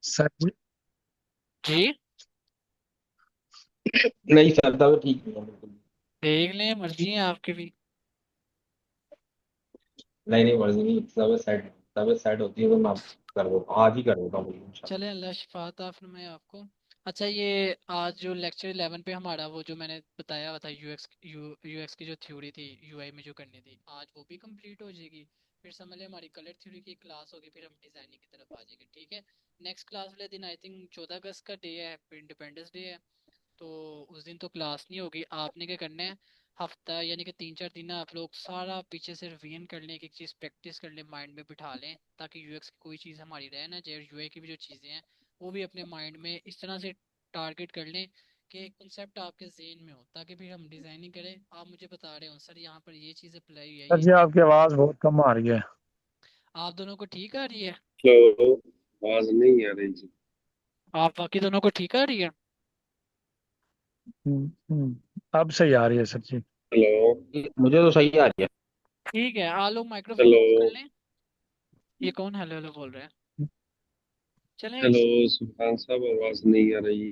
Sir जी। जी। नहीं sir, तबीयत ठीक नहीं है बिल्कुल। देख लें, मर्जी है आपकी भी। नहीं नहीं, मर्जी नहीं, तबीयत सेट होती है तो मैं कर देता हूँ, आज ही कर देता हूँ इंशाल्लाह। चले, अल्लाह शिफात फरमाए आपको। अच्छा, ये आज जो लेक्चर 11 पे हमारा वो जो मैंने बताया हुआ था यूएक्स की जो थ्योरी थी, यूआई में जो करनी थी, आज वो भी कंप्लीट हो जाएगी। फिर समझ लें हमारी कलर थ्योरी की क्लास होगी, फिर हम डिजाइनिंग की तरफ आ जाएंगे। ठीक है। नेक्स्ट क्लास वाले दिन आई थिंक 14 अगस्त का डे है, फिर इंडिपेंडेंस डे है। तो उस दिन तो क्लास नहीं होगी। आपने क्या करना है, हफ्ता यानी कि 3-4 दिन ना आप लोग सारा पीछे से रिवीजन कर लें, एक एक चीज़ प्रैक्टिस कर लें, माइंड में बिठा लें, ताकि यूएक्स की कोई चीज़ हमारी रहे ना जाए। यूआई की भी जो चीज़ें हैं वो भी अपने माइंड में इस तरह से टारगेट कर लें कि कंसेप्ट आपके जहन में हो, ताकि फिर हम डिज़ाइनिंग करें। आप मुझे बता रहे हो सर यहाँ पर ये चीज़ अप्लाई हुई है, सर ये जी, चीज़। आपकी आवाज बहुत कम आ रही है। आप दोनों को ठीक आ रही है? हेलो। आवाज नहीं आ रही जी। आप बाकी दोनों को ठीक आ रही है? अब सही आ रही है सर जी। हेलो। मुझे तो सही आ रही है। ठीक है, आप लोग माइक्रोफोन हेलो। ऑफ कर लें। ये कौन हेलो हेलो बोल रहा है? चलें। हेलो। सुल्तान साहब, आवाज नहीं आ रही।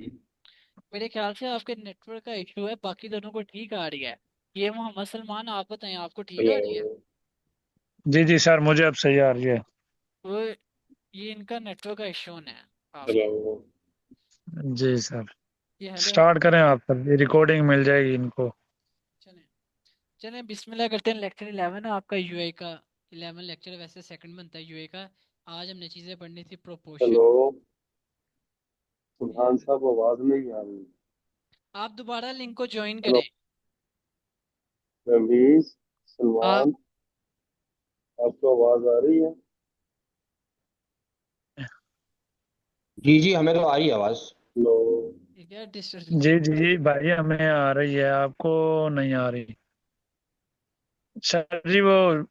मेरे ख्याल से आपके नेटवर्क का इशू है, बाकी दोनों को ठीक आ रही है। ये मोहम्मद सलमान, आप बताएं आपको ठीक आ रही है? हेलो। जी जी सर, मुझे अब सही आ रही है। वो ये इनका नेटवर्क का इशू है काफी। हेलो। ये जी सर। ये हेलो हेलो स्टार्ट करें आप सर, ये रिकॉर्डिंग मिल जाएगी इनको। चलें। चलें, बिस्मिल्लाह करते हैं। लेक्चर 11 है आपका यूआई का। 11 लेक्चर वैसे सेकंड बनता है यूआई का। आज हमने चीजें पढ़नी थी, प्रोपोर्शन। हेलो। सुल्तान साहब, आवाज नहीं आ रही। आप दोबारा लिंक को ज्वाइन हेलो। करें। रमीज। आप सलमान। आपको आवाज आ रही है? जी जी, हमें तो आ रही है आवाज। हेलो। ठीक है, डिस्टर्ब। जी जी भाई, हमें आ रही है, आपको नहीं आ रही। सर जी, वो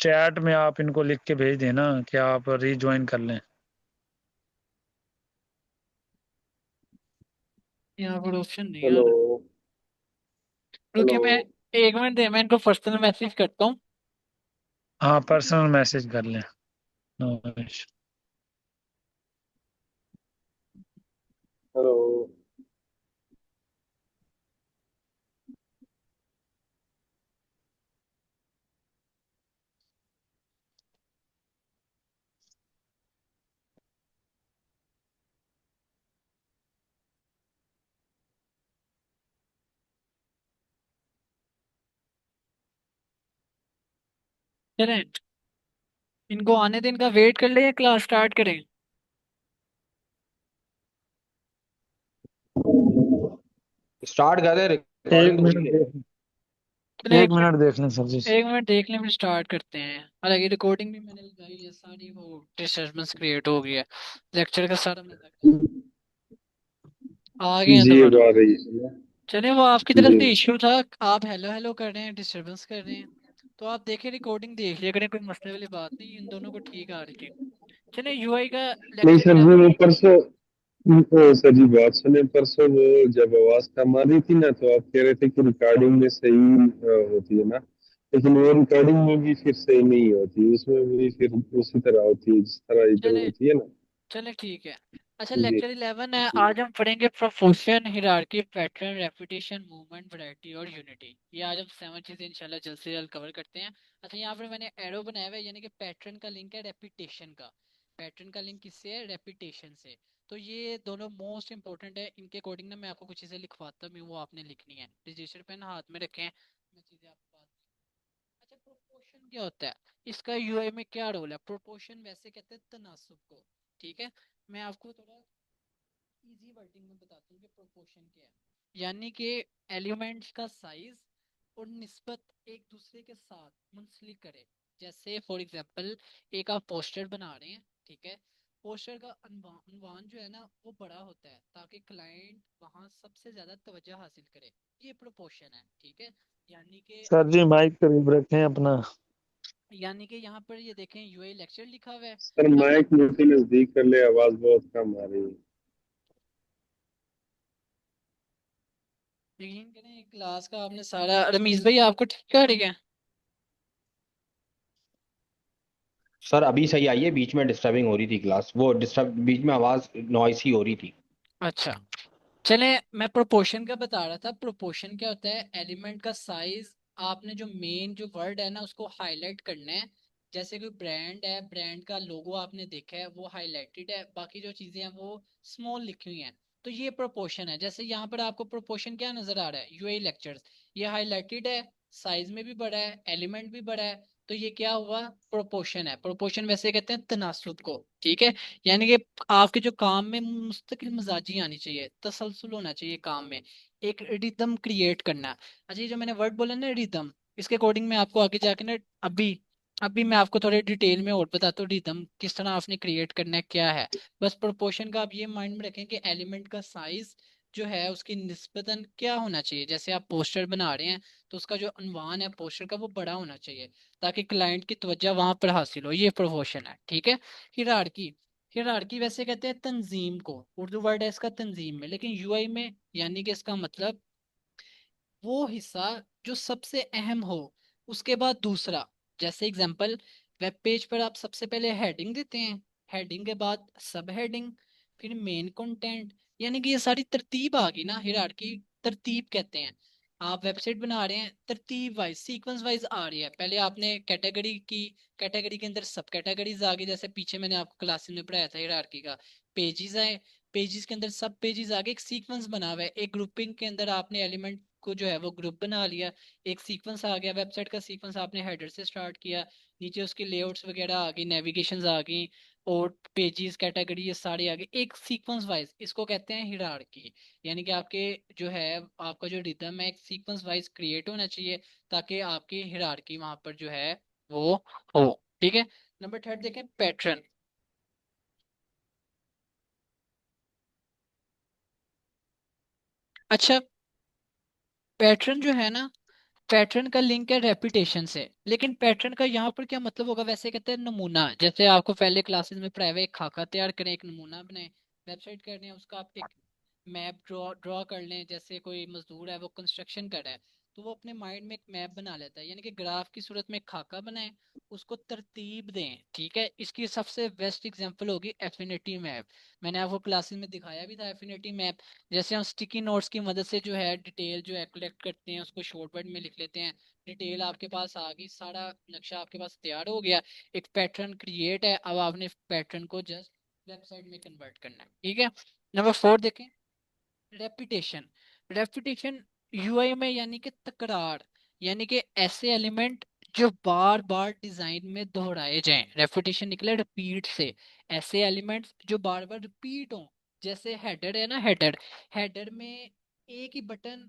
चैट में आप इनको लिख के भेज देना कि आप रीज्वाइन कर लें। यहाँ पर ऑप्शन नहीं आ हेलो। रहा। हेलो। रुकिए, मैं 1 मिनट दे, मैं इनको पर्सनल मैसेज करता हूँ। हाँ, पर्सनल मैसेज कर लें। No issue. हेलो। चलें, इनको आने दिन का वेट कर ले या क्लास स्टार्ट करें? स्टार्ट कर दे, एक रिकॉर्डिंग हो चलें, रही हेलो। है। एक एक मिनट देख लें सर जी। एक मिनट देख लें, फिर स्टार्ट करते हैं। हालांकि रिकॉर्डिंग भी मैंने लगाई है सारी, वो डिस्टर्बेंस क्रिएट हो गया। लेक्चर का सारा मजा खराब। आ गए हैं जी, अब दोबारा। आ रही है। चलिए, वो आपकी तरफ जी। से इश्यू था। आप हेलो हेलो कर रहे हैं, डिस्टरबेंस कर रहे हैं। तो आप देखें, रिकॉर्डिंग देख लिया करें, कोई मसले वाली बात नहीं, इन दोनों को ठीक आ रही थी। चलिए, यूआई का नहीं लेक्चर सर, 11। वो परसों। सर जी, बात सुने, परसों वो जब आवाज कम आ रही थी ना, तो आप कह रहे थे कि रिकॉर्डिंग में सही होती है ना। लेकिन वो रिकॉर्डिंग में भी फिर सही नहीं होती, उसमें भी फिर उसी तरह होती है जिस तरह इधर चले होती है ना। चले ठीक है। अच्छा, जी। लेक्चर 11 है। जी। आज हम पढ़ेंगे proportion, hierarchy, pattern, repetition, movement, variety और यूनिटी। ये आज हम 7 चीजें इंशाल्लाह जल्द से जल्द कवर करते हैं। अच्छा, यहाँ पर मैंने एरो बनाया हुआ है, यानी कि पैटर्न का लिंक है रेपिटेशन का। पैटर्न का लिंक किससे है? रेपिटेशन से। तो ये दोनों मोस्ट इंपॉर्टेंट है। इनके अकॉर्डिंग ना मैं आपको कुछ चीजें लिखवाता हूँ, वो आपने लिखनी है। रजिस्टर पेन हाथ में रखें, मैं चीजें आपको अच्छा, प्रोपोर्शन क्या होता है? इसका यूआई में क्या रोल है? प्रोपोर्शन वैसे कहते हैं तनासुब को। ठीक है। मैं आपको थोड़ा इजी वर्डिंग में बताता हूँ कि प्रोपोर्शन क्या है। यानी कि एलिमेंट्स का साइज और निस्बत एक दूसरे के साथ मुंसलिक करे। जैसे फॉर एग्जांपल, एक आप पोस्टर बना रहे हैं, ठीक है। पोस्टर का अनवान जो है ना, वो बड़ा होता है ताकि क्लाइंट वहां सबसे ज्यादा तवज्जो हासिल करे। ये प्रोपोर्शन है, ठीक है। यानी कि सर जी, माइक करीब रखें अपना। यहाँ पर ये देखें, यूआई लेक्चर लिखा हुआ है। सर, यहाँ माइक मुझे नजदीक कर ले, आवाज बहुत कम आ रही है। यकीन करें, क्लास का आपने सारा, रमीज भाई आपको ठीक आ रही है? सर अभी सही आई है, बीच में डिस्टर्बिंग हो रही थी क्लास, वो डिस्टर्ब बीच में आवाज नॉइस ही हो रही थी। अच्छा, चले, मैं प्रोपोर्शन का बता रहा था। प्रोपोर्शन क्या होता है? एलिमेंट का साइज, आपने जो मेन जो वर्ड है ना उसको हाईलाइट करना है। जैसे कोई ब्रांड है, ब्रांड का लोगो आपने देखा है वो हाईलाइटेड है, बाकी जो चीजें हैं वो स्मॉल लिखी हुई हैं। तो ये प्रोपोर्शन है। जैसे यहाँ पर आपको प्रोपोर्शन क्या नजर आ रहा है? यूएई लेक्चर्स, ये हाईलाइटेड है, साइज में भी बड़ा है, एलिमेंट भी बड़ा है। तो ये क्या हुआ? प्रोपोर्शन है। प्रोपोर्शन वैसे कहते हैं तनासुब को, ठीक है। यानी कि आपके जो काम में मुस्तकिल मिजाजी आनी चाहिए, तसलसल होना चाहिए काम में, एक रिदम क्रिएट करना। अच्छा, ये जो मैंने वर्ड बोला ना रिदम, इसके अकॉर्डिंग मैं आपको आगे जाके ना, अभी अभी मैं आपको थोड़े डिटेल में और बताता हूँ रिदम किस तरह आपने क्रिएट करना है क्या है। बस प्रोपोर्शन का आप ये माइंड में रखें कि एलिमेंट का साइज जो है उसकी निस्बतन क्या होना चाहिए। जैसे आप पोस्टर बना रहे हैं तो उसका जो अनवान है पोस्टर का वो बड़ा होना चाहिए, ताकि क्लाइंट की तवज्जो वहां पर हासिल हो। ये प्रोपोर्शन है, ठीक है। हिरारकी, हिरारकी वैसे कहते हैं तंजीम को, उर्दू वर्ड है इसका तंजीम में, लेकिन यूआई में यानी कि इसका मतलब वो हिस्सा जो सबसे अहम हो, उसके बाद दूसरा। जैसे एग्जांपल, वेब पेज पर आप सबसे पहले हेडिंग देते हैं, हेडिंग के बाद सब हेडिंग, फिर मेन कंटेंट। यानी कि ये सारी तरतीब आ गई ना, हिरारकी तरतीब कहते हैं। आप वेबसाइट बना रहे हैं, तरतीब वाइज सीक्वेंस वाइज आ रही है। पहले आपने कैटेगरी की, कैटेगरी के अंदर सब कैटेगरीज आ गई, जैसे पीछे मैंने आपको क्लास में पढ़ाया था हिरारकी का। पेजेस आए, पेजेस के अंदर सब पेजेस आगे, एक सीक्वेंस बना हुआ है, एक ग्रुपिंग के अंदर आपने एलिमेंट को जो है वो ग्रुप बना लिया, एक सीक्वेंस आ गया। वेबसाइट का सीक्वेंस आपने हेडर से स्टार्ट किया, नीचे उसकी लेआउट्स वगैरह आ गई, नेविगेशंस आ गई, और पेजेस कैटेगरी ये सारे आ गए एक सीक्वेंस वाइज। इसको कहते हैं हिरारकी। यानी कि आपके जो है, आपका जो रिदम है एक सीक्वेंस वाइज क्रिएट होना चाहिए, ताकि आपकी हिरारकी वहां पर जो है वो हो, ठीक है। नंबर थर्ड देखें, पैटर्न। अच्छा, पैटर्न जो है ना, पैटर्न का लिंक है रेपुटेशन से। लेकिन पैटर्न का यहाँ पर क्या मतलब होगा? वैसे कहते हैं नमूना। जैसे आपको पहले क्लासेस में पढ़ाया हुआ है, एक खाका तैयार करें, एक नमूना बनाए, वेबसाइट करनी है उसका, आप एक मैप ड्रॉ ड्रॉ कर लें। जैसे कोई मजदूर है वो कंस्ट्रक्शन कर रहा है, तो वो अपने माइंड में एक मैप बना लेता है, यानी कि ग्राफ की सूरत में एक खाका बनाए, उसको तरतीब दें, ठीक है। इसकी सबसे बेस्ट एग्जांपल होगी एफिनिटी मैप। मैंने आपको क्लासेस में दिखाया भी था एफिनिटी मैप। जैसे हम स्टिकी नोट्स की मदद से जो है डिटेल जो है कलेक्ट करते हैं, उसको शॉर्टकट में लिख लेते हैं, डिटेल आपके पास आ गई, सारा नक्शा आपके पास तैयार हो गया, एक पैटर्न क्रिएट है। अब आपने पैटर्न को जस्ट वेबसाइट में कन्वर्ट करना है, ठीक है। नंबर फोर देखें, रेपिटेशन। रेपिटेशन यूआई में यानी कि तकरार, यानी कि ऐसे एलिमेंट जो बार बार डिजाइन में दोहराए जाएं। रेपिटेशन निकले रिपीट से, ऐसे एलिमेंट्स जो बार बार रिपीट हों। जैसे हेडर है ना, हेडर, हेडर में एक ही बटन,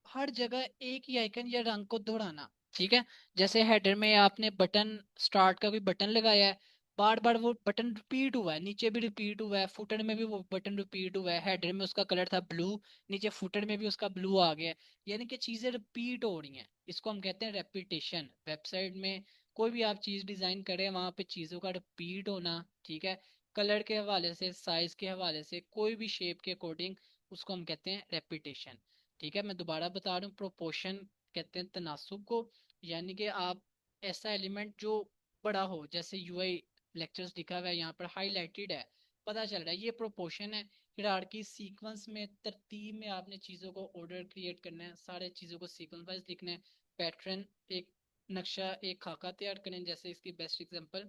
हर जगह एक ही आइकन या रंग को दोहराना, ठीक है। जैसे हेडर में आपने बटन, स्टार्ट का कोई बटन लगाया है, बार बार वो बटन रिपीट हुआ है, नीचे भी रिपीट हुआ है, फुटर में भी वो बटन रिपीट हुआ है। हेडर में उसका कलर था ब्लू, नीचे फुटर में भी उसका ब्लू आ गया है। यानी कि चीजें रिपीट हो रही हैं, इसको हम कहते हैं रेपिटेशन। वेबसाइट में कोई भी आप चीज डिजाइन करें, वहां पे चीजों का रिपीट होना, ठीक है। कलर के हवाले से, साइज के हवाले से, कोई भी शेप के अकॉर्डिंग, उसको हम कहते हैं रेपिटेशन, ठीक है। मैं दोबारा बता रहा हूँ, प्रोपोर्शन कहते हैं तनासुब को। यानी कि आप ऐसा एलिमेंट जो बड़ा हो, जैसे यूआई लेक्चर्स लिखा हुआ है यहाँ पर हाईलाइटेड है, पता चल रहा है ये प्रोपोर्शन है। हिरारकी सीक्वेंस में, तरतीब में आपने चीज़ों को ऑर्डर क्रिएट करना है, सारे चीज़ों को सीक्वेंस वाइज लिखना है। पैटर्न, एक नक्शा, एक खाका तैयार करें, जैसे इसकी best example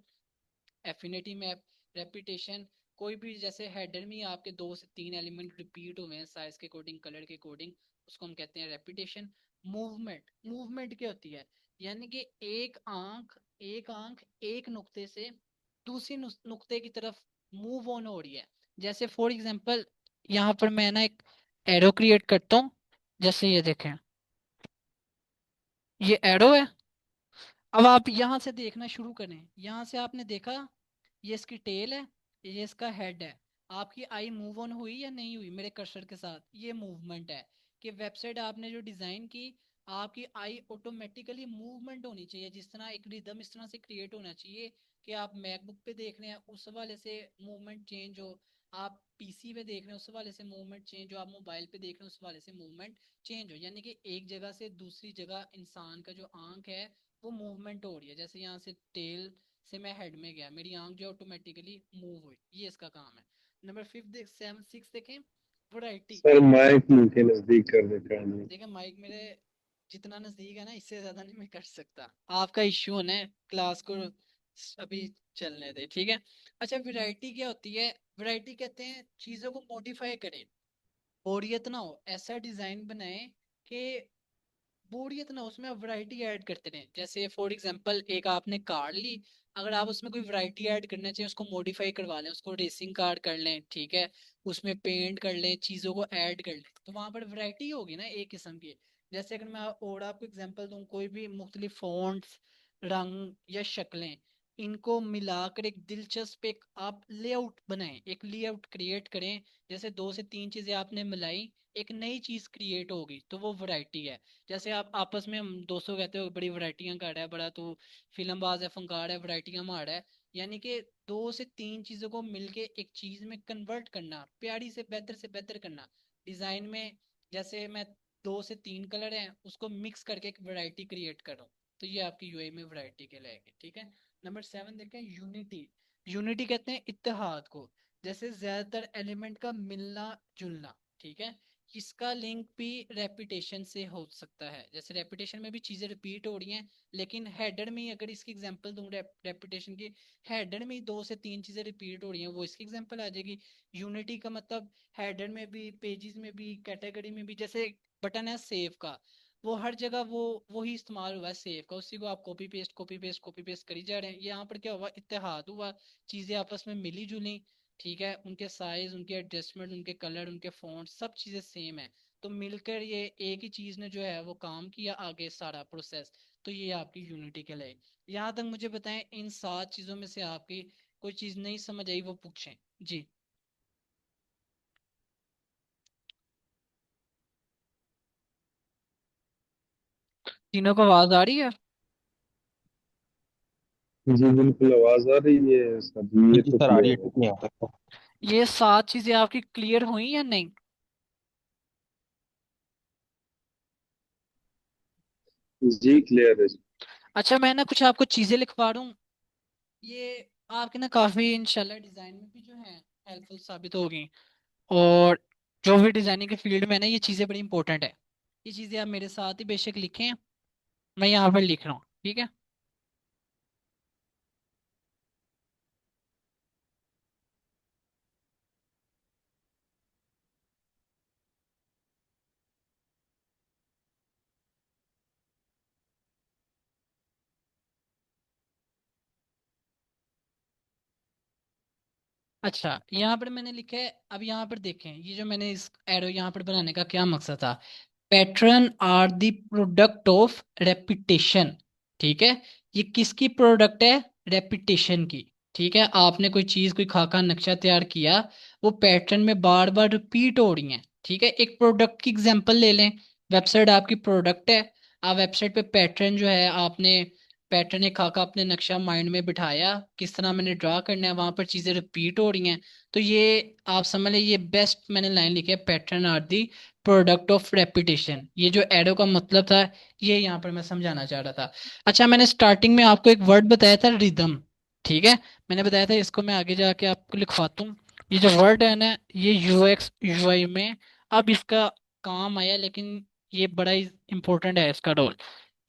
affinity map. Repetition, कोई भी जैसे हेडर में आपके दो से तीन एलिमेंट रिपीट हुए हैं साइज के अकॉर्डिंग, कलर के अकॉर्डिंग, उसको हम कहते हैं रेपिटेशन। मूवमेंट, मूवमेंट क्या होती है? यानी कि एक आंख एक नुक्ते से दूसरी नुक्ते की तरफ मूव ऑन हो रही है। जैसे फॉर एग्जांपल, यहाँ पर मैं ना एक एरो क्रिएट करता हूँ, जैसे ये देखें, ये एरो है। अब आप यहाँ से देखना शुरू करें, यहाँ से आपने देखा ये इसकी टेल है, ये इसका हेड है। आपकी आई मूव ऑन हुई या नहीं हुई मेरे कर्सर के साथ? ये मूवमेंट है कि वेबसाइट आपने जो डिजाइन की, आपकी आई ऑटोमेटिकली मूवमेंट होनी चाहिए। जिस तरह एक रिदम इस तरह से क्रिएट होना चाहिए कि आप मैकबुक पे देख रहे हैं उस हवाले से मूवमेंट चेंज हो, आप पीसी पे देख रहे हैं उस हवाले से मूवमेंट चेंज हो, आप मोबाइल पे देख रहे हैं उस हवाले से मूवमेंट चेंज हो। यानी कि एक जगह से दूसरी जगह इंसान का जो आंख है वो मूवमेंट हो रही है। जैसे यहाँ से टेल से मैं हेड में गया, मेरी आंख जो ऑटोमेटिकली मूव हुई, ये इसका काम है। नंबर 6 देखें, वैरायटी। सर माइक नीचे नजदीक कर दे कान। देखिए माइक मेरे जितना नजदीक है ना, इससे ज्यादा नहीं मैं कर सकता, आपका इश्यू होना है, क्लास को अभी चलने दे, ठीक है। अच्छा, वैरायटी क्या होती है? वैरायटी कहते हैं चीजों को मॉडिफाई करें, बोरियत ना हो, ऐसा डिजाइन बनाए कि बोरियत ना हो, उसमें आप वैरायटी ऐड करते रहें। जैसे फॉर एग्जांपल एक आपने कार ली, अगर आप उसमें कोई वैरायटी ऐड करना चाहिए, उसको मॉडिफाई करवा लें, उसको रेसिंग कार कर लें, ठीक है, उसमें पेंट कर लें, चीज़ों को ऐड कर लें, तो वहां पर वैरायटी होगी ना एक किस्म की। जैसे अगर मैं और आपको एग्जांपल दूं, कोई भी मुख्तलिफ फॉन्ट्स, रंग या शक्लें, इनको मिलाकर एक दिलचस्प एक आप लेआउट बनाएं, एक लेआउट क्रिएट करें। जैसे 2 से 3 चीजें आपने मिलाई, एक नई चीज क्रिएट होगी, तो वो वैरायटी है। जैसे आप आपस में हम दोस्तों कहते हो बड़ी वैरायटियां कर रहा है, बड़ा तो फिल्मबाज है, फंकार है, वैरायटियां मार रहा है। यानी कि 2 से 3 चीजों को मिलके एक चीज में कन्वर्ट करना, प्यारी से बेहतर करना डिजाइन में। जैसे मैं 2 से 3 कलर हैं, उसको मिक्स करके एक वैरायटी क्रिएट कर रहा हूँ, तो ये आपकी यूआई में वैरायटी कहलाएगी, ठीक है। नंबर 7 देखें, यूनिटी। यूनिटी कहते हैं इत्तेहाद को, जैसे ज्यादातर एलिमेंट का मिलना जुलना, ठीक है। इसका लिंक भी रेपिटेशन से हो सकता है, जैसे रेपिटेशन में भी चीजें रिपीट हो रही हैं, लेकिन हेडर में ही अगर इसकी एग्जांपल दूं रेपिटेशन की, हेडर में ही 2 से 3 चीजें रिपीट हो रही हैं, वो इसकी एग्जांपल आ जाएगी। यूनिटी का मतलब हेडर में भी, पेजेस में भी, कैटेगरी में भी, जैसे बटन है सेव का, वो हर जगह वो ही इस्तेमाल हुआ है सेव का, उसी को आप कॉपी पेस्ट करी जा रहे हैं। यहाँ पर क्या हुआ, इत्तेहाद हुआ, चीजें आपस में मिली जुली, ठीक है, उनके साइज, उनके एडजस्टमेंट, उनके कलर, उनके फॉन्ट, सब चीजें सेम है, तो मिलकर ये एक ही चीज ने जो है वो काम किया आगे सारा प्रोसेस, तो ये आपकी यूनिटी के लिए। यहाँ तक मुझे बताएं, इन 7 चीजों में से आपकी कोई चीज नहीं समझ आई वो पूछें जी। तीनों को आवाज आ रही है? जी बिल्कुल आवाज आ रही है सर, ये जी तो सर आ रही है, क्लियर है। ठीक नहीं आता। ये 7 चीजें आपकी क्लियर हुई या नहीं? जी क्लियर है। अच्छा, मैं ना कुछ आपको चीजें लिखवा रहा हूँ, ये आपके ना काफी इंशाल्लाह डिजाइन में भी जो है हेल्पफुल साबित होगी। और जो भी डिजाइनिंग के फील्ड में है ना, ये चीजें बड़ी इंपॉर्टेंट है। ये चीजें आप मेरे साथ ही बेशक लिखें, मैं यहाँ पर लिख रहा हूँ, ठीक है। अच्छा, यहाँ पर मैंने लिखा है, अब यहाँ पर देखें, ये जो मैंने इस एरो यहाँ पर बनाने का क्या मकसद था। Pattern are the product of repetition, ठीक है। ये किसकी प्रोडक्ट है? रेपिटेशन की, ठीक है। आपने कोई चीज, कोई खाका नक्शा तैयार किया, वो पैटर्न में बार बार रिपीट हो रही है, ठीक है। एक प्रोडक्ट की एग्जांपल ले लें, वेबसाइट आपकी प्रोडक्ट है। आप वेबसाइट पे पैटर्न जो है, आपने पैटर्न एक खाका अपने नक्शा माइंड में बिठाया, किस तरह मैंने ड्रा करना है, वहां पर चीजें रिपीट हो रही हैं, तो ये आप समझ लें, ये बेस्ट मैंने लाइन लिखी है, pattern are the product of repetition. ये जो एरो का मतलब था, ये यहाँ पर मैं समझाना चाह रहा था। अच्छा, मैंने स्टार्टिंग में आपको एक वर्ड बताया था, रिदम, ठीक है। मैंने बताया था, इसको मैं आगे जाके आपको लिखवाता हूँ। ये जो वर्ड है ना, ये यूएक्स यूआई में अब इसका काम आया, लेकिन ये बड़ा ही इंपॉर्टेंट है इसका रोल।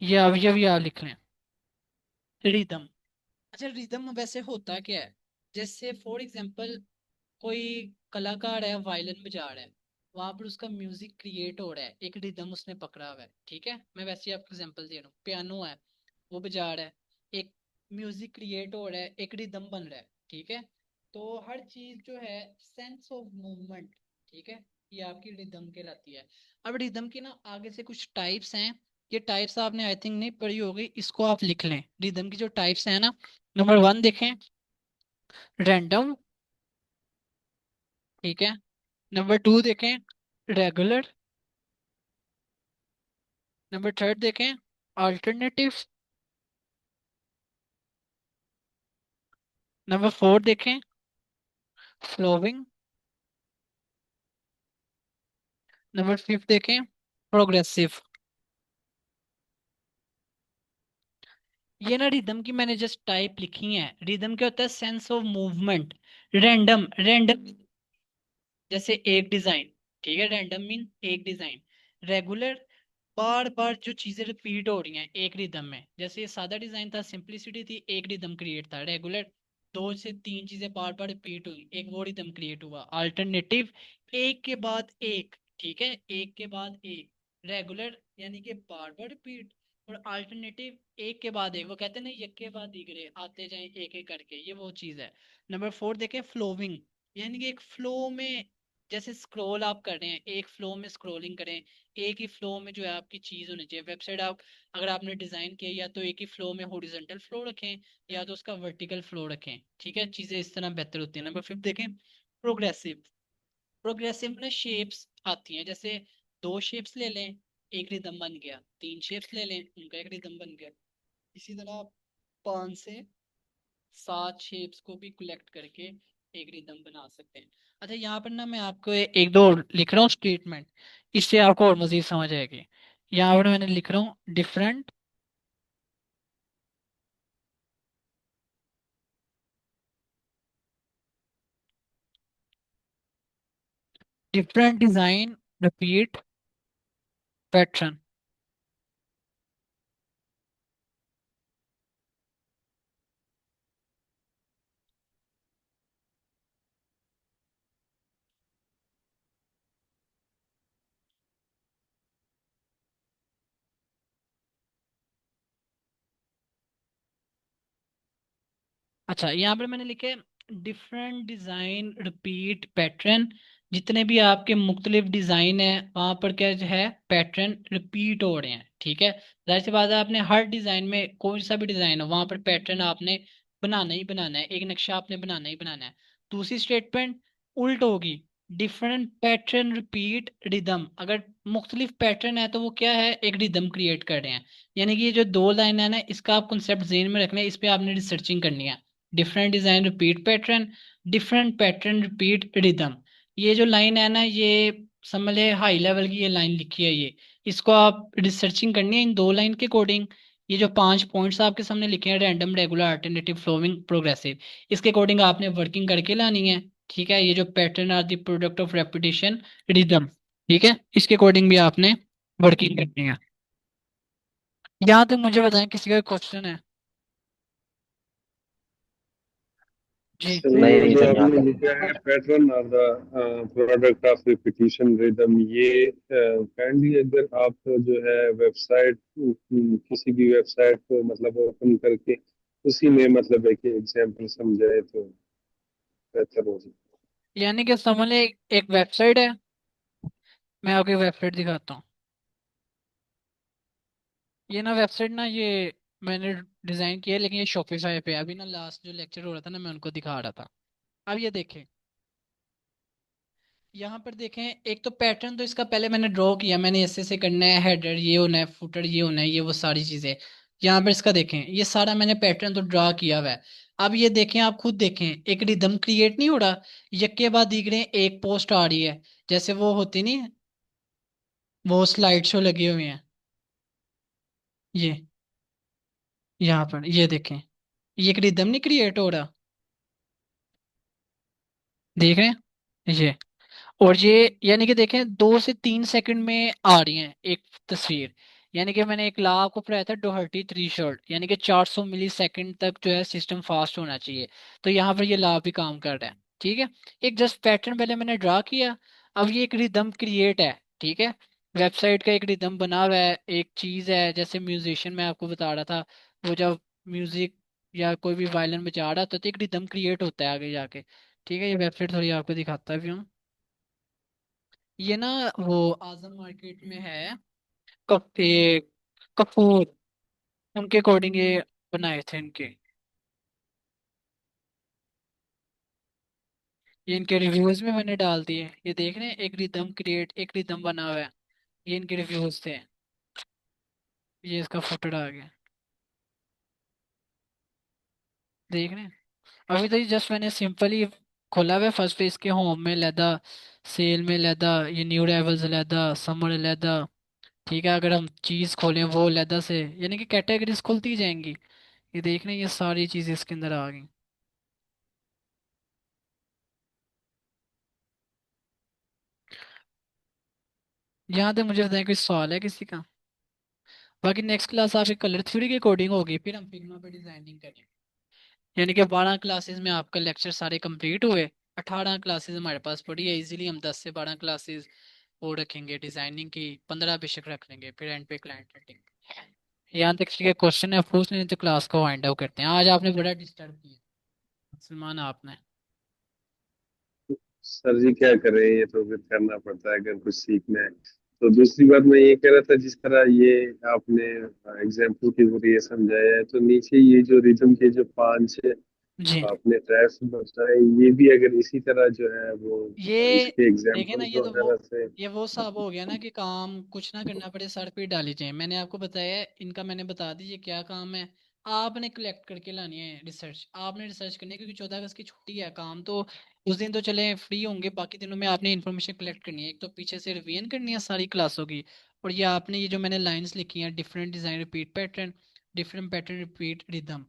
ये अभी आप लिख लें, रिदम। अच्छा, रिदम वैसे होता क्या है? जैसे फॉर एग्जांपल कोई कलाकार है, वायलिन बजा रहा है, वहां पर उसका म्यूजिक क्रिएट हो रहा है, एक रिदम उसने पकड़ा हुआ है, ठीक है। मैं वैसे ही आपको एग्जांपल दे रहा हूँ, पियानो है, वो बजा रहा है, एक म्यूजिक क्रिएट हो रहा है, एक रिदम बन रहा है, ठीक है। तो हर चीज जो है, सेंस ऑफ मूवमेंट, ठीक है, ये आपकी रिदम कहलाती है। अब रिदम की ना आगे से कुछ टाइप्स हैं, ये टाइप्स आपने आई थिंक नहीं पढ़ी होगी, इसको आप लिख लें। रिदम की जो टाइप्स हैं ना, नंबर 1 देखें, रैंडम, ठीक है। नंबर 2 देखें, रेगुलर। नंबर 3 देखें, अल्टरनेटिव। नंबर 4 देखें, फ्लोविंग। नंबर 5 देखें, प्रोग्रेसिव। ये ना रिदम की मैंने जस्ट टाइप लिखी है। रिदम क्या होता है? Sense of movement. Random random जैसे एक डिजाइन, ठीक है, रैंडम मीन एक डिजाइन। रेगुलर, बार बार जो चीजें रिपीट हो रही हैं एक रिदम में। जैसे ये सादा डिजाइन था, सिंपलिसिटी थी, एक रिदम क्रिएट था। रेगुलर, दो से तीन चीजें बार बार रिपीट हुई, एक वो रिदम क्रिएट हुआ। अल्टरनेटिव, एक के बाद एक, ठीक है, एक के बाद एक। रेगुलर यानी कि बार बार रिपीट, और अल्टरनेटिव एक के बाद एक, वो कहते हैं ना एक के बाद दीगरे आते जाएं एक एक करके, ये वो चीज है। नंबर 4 देखें, फ्लोविंग, यानी कि एक फ्लो में, जैसे स्क्रॉल आप कर रहे हैं, एक फ्लो में स्क्रॉलिंग करें, एक ही फ्लो में जो है आपकी चीज होनी चाहिए। वेबसाइट आप अगर आपने डिजाइन किया, या तो एक ही फ्लो में हॉरिजॉन्टल फ्लो रखें, या तो उसका वर्टिकल फ्लो रखें, ठीक है, चीजें इस तरह बेहतर होती है। नंबर 5 देखें, प्रोग्रेसिव। प्रोग्रेसिव में शेप्स आती हैं, जैसे दो शेप्स ले लें, एक रिदम बन गया, तीन शेप्स ले लें, उनका एक रिदम बन गया। इसी तरह आप 5 से 7 शेप्स को भी कलेक्ट करके एक रिदम बना सकते हैं। अच्छा, यहाँ पर ना मैं आपको एक दो लिख रहा हूँ स्टेटमेंट, इससे आपको और मजीद समझ आएगी। यहाँ पर मैंने लिख रहा हूँ, different different design repeat pattern. अच्छा, यहाँ पर मैंने लिखे डिफरेंट डिजाइन रिपीट पैटर्न। जितने भी आपके मुख्तलिफ डिजाइन है, वहां पर क्या जो है, पैटर्न रिपीट हो रहे हैं, ठीक है। जाहिर सी बात है, आपने हर डिजाइन में कोई सा भी डिजाइन हो, वहां पर पैटर्न आपने बनाना ही बनाना है, एक नक्शा आपने बनाना ही बनाना है। दूसरी स्टेटमेंट उल्ट होगी, डिफरेंट पैटर्न रिपीट रिदम। अगर मुख्तलिफ पैटर्न है तो वो क्या है, एक रिदम क्रिएट कर रहे हैं। यानी कि ये जो दो लाइन है ना, इसका आप कंसेप्ट जेन में रखना है, इस पे आपने रिसर्चिंग करनी है। Different design repeat pattern, different pattern repeat rhythm. ये जो लाइन है ना, ये समझ ले हाई लेवल की ये लाइन लिखी है, ये इसको आप रिसर्चिंग करनी है इन दो लाइन के अकॉर्डिंग। ये जो 5 पॉइंट्स आपके सामने लिखे हैं, random, regular, alternative, flowing, progressive, इसके अकॉर्डिंग आपने वर्किंग करके लानी है, ठीक है। ये जो pattern are the product of repetition rhythm, ठीक है, इसके अकॉर्डिंग भी आपने वर्किंग करनी है। यहाँ तक मुझे बताएं, किसी का क्वेश्चन है? जी। सर नहीं वो नहीं जो सर, यहाँ आपने तक। लिखा है pattern of the product of repetition rhythm, ये काइंडली अगर आप जो है वेबसाइट, किसी भी वेबसाइट को मतलब ओपन करके उसी में मतलब एक एग्जांपल समझाए तो बेहतर हो जाए। यानी कि समझ ले, एक वेबसाइट है, मैं आपको वेबसाइट दिखाता हूँ। ये ना वेबसाइट ना, ये मैंने डिजाइन किया है, लेकिन ये शॉपिफाई पे है। अभी ना लास्ट जो लेक्चर हो रहा था ना, मैं उनको दिखा रहा था। अब ये देखें, यहाँ पर देखें, एक तो पैटर्न तो इसका पहले मैंने ड्रॉ किया, मैंने ऐसे ऐसे करना है, हेडर ये होना है, फुटर ये होना है, ये वो सारी चीजें। यहाँ पर इसका देखें, ये सारा मैंने पैटर्न तो ड्रॉ किया हुआ है। अब ये देखें, आप खुद देखें, एक रिदम क्रिएट नहीं हो रहा, यक के बाद दिख रहे हैं, एक पोस्ट आ रही है, जैसे वो होती नहीं, वो स्लाइड शो लगे हुए हैं, ये यहाँ पर ये देखें, ये एक रिदम नहीं क्रिएट हो रहा, देख रहे हैं ये। और ये यानी कि देखें, 2 से 3 सेकंड में आ रही है एक तस्वीर। यानी कि मैंने एक ला आपको पढ़ाया था, डोहर्टी थ्री शॉर्ट, यानी कि 400 मिली सेकेंड तक जो है सिस्टम फास्ट होना चाहिए। तो यहाँ पर ये ला भी काम कर रहा है, ठीक है। एक जस्ट पैटर्न पहले मैंने ड्रा किया, अब ये एक रिदम क्रिएट है, ठीक है। वेबसाइट का एक रिदम बना हुआ है, एक चीज है, जैसे म्यूजिशियन मैं आपको बता रहा था, वो जब म्यूजिक या कोई भी वायलिन बजा रहा था, तो एक रिदम क्रिएट होता है आगे जाके, ठीक है। ये वेबसाइट थोड़ी आपको दिखाता भी हूँ। ये ना वो आजम मार्केट में है, ये कपूर, उनके अकॉर्डिंग ये बनाए थे इनके। ये इनके रिव्यूज में मैंने डाल दिए, ये देख रहे हैं, एक रिदम क्रिएट, एक रिदम बना हुआ है, ये इनके रिव्यूज थे। ये इसका फुटेज आ गया, देख रहे हैं। अभी तो ये जस्ट मैंने सिंपली खोला हुआ है, फर्स्ट पेज के होम में लैदा, सेल में लैदा, ये न्यू अराइवल्स लैदा, समर लैदा, ठीक है। अगर हम चीज खोलें वो लैदा से, यानी कि कैटेगरीज खुलती जाएंगी। ये देख रहे हैं, ये सारी चीजें इसके अंदर आ गई। यहाँ तक मुझे बताएं कोई सवाल है किसी का? बाकी नेक्स्ट क्लास आपकी कलर थ्योरी के अकॉर्डिंग होगी, फिर हम फिग्मा पे डिजाइनिंग करेंगे। यानी कि 12 क्लासेस में आपका लेक्चर सारे कंप्लीट हुए। 18 क्लासेस हमारे पास पड़ी है, इजीली हम 10 से 12 क्लासेस वो रखेंगे डिजाइनिंग की, 15 बेशक रख लेंगे, फिर एंड पे क्लाइंट रेटिंग। यहाँ तक किसी के क्वेश्चन है पूछ लें तो क्लास को वाइंड अप करते हैं। आज आपने बड़ा डिस्टर्ब किया सलमान आपने। सर जी क्या करें, ये तो फिर करना पड़ता है अगर कुछ सीखना है। तो दूसरी बात मैं ये कह रहा था, जिस तरह ये आपने एग्जाम्पल के जरिए समझाया है, तो नीचे ये जो रिदम के जो पांच जी, आपने ट्रैक्स बताए, ये भी अगर इसी तरह जो है वो ये इसके देखे ना, एग्जाम्पल्स ये तो वो वगैरह से। ये वो साहब हो गया ना कि काम कुछ ना करना पड़े, सर पे डाली जाए। मैंने आपको बताया है, इनका मैंने बता दी ये क्या काम है। आपने कलेक्ट करके लानी है रिसर्च, आपने रिसर्च करनी है, क्योंकि 14 अगस्त की छुट्टी है, काम तो उस दिन तो चले फ्री होंगे, बाकी दिनों में आपने इन्फॉर्मेशन कलेक्ट करनी है। एक तो पीछे से रिवीजन करनी है सारी क्लासों की, और ये आपने ये जो मैंने लाइंस लिखी हैं, different design repeat pattern, different pattern repeat rhythm,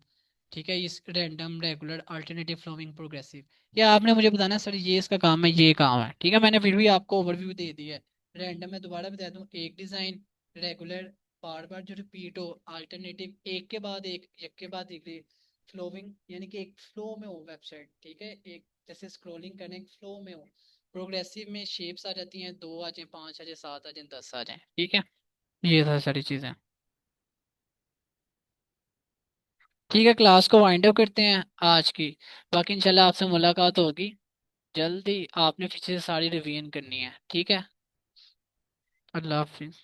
ठीक है, इस random regular alternative flowing progressive, या आपने मुझे बताना सर ये इसका काम है, ये काम है, ठीक है। मैंने फिर भी आपको ओवरव्यू दे दिया है। रैंडम में दोबारा बता दूं, एक डिजाइन, रेगुलर, बार बार जो रिपीट हो, अल्टरनेटिव एक के बाद एक, फ्लोइंग यानी कि एक फ्लो में हो वेबसाइट, ठीक है, एक जैसे स्क्रॉलिंग करने एक फ्लो में हो। प्रोग्रेसिव में शेप्स आ जाती हैं, 2 आ जाए, 5 आ जाए, 7 आ जाए, 10 आ जाए, ठीक है। ये था सारी चीजें। ठीक है, क्लास को वाइंड अप करते हैं आज की। बाकी इंशाल्लाह आपसे मुलाकात होगी जल्दी। आपने पीछे से सारी रिवीजन करनी है, ठीक है। अल्लाह हाफिज।